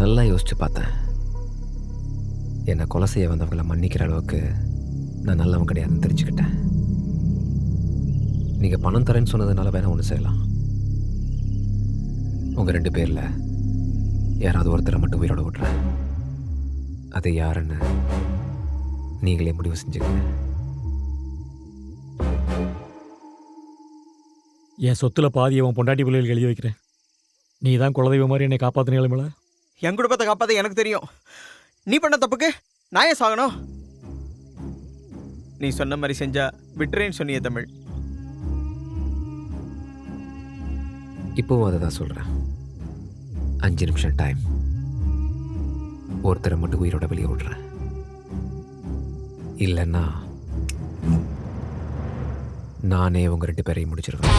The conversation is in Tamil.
நல்லா யோசிச்சு பார்த்தேன். என்னை கொலை செய்ய வந்தவங்களை மன்னிக்கிற அளவுக்கு நான் நல்லவன் கிடையாதுன்னு தெரிஞ்சுக்கிட்டேன். நீங்கள் பணம் தரேன்னு சொன்னதுனால வேணா ஒன்று செய்யலாம். உங்கள் 2 பேரில் யாராவது ஒருத்தரை மட்டும் உயிரோட விட்றேன். அது யாருன்னு நீங்களே முடிவு செஞ்சுக்கங்க. என் சொத்துல பாதி அவன் பொண்டாட்டி பிள்ளைகளுக்கு எழுதி வைக்கிறேன். நீ தான் குலதெய்வம் மாதிரி என்னை காப்பாற்றினீங்களா? என் குடும்பத்தை காப்பாற்ற எனக்கு தெரியும். நீ பண்ண தப்புக்கு நான் ஏன் சாகணும்? நீ சொன்ன மாதிரி செஞ்சா விட்டுறேன்னு சொன்னிய தமிழ். இப்போவும் அதை தான் சொல்கிறேன். 5 நிமிஷம் டைம். ஒருத்தரை மட்டும் உயிரோட வெளியே விடுறேன். இல்லைன்னா நானே உங்கள் 2 பேரையும் முடிச்சிருவேன்.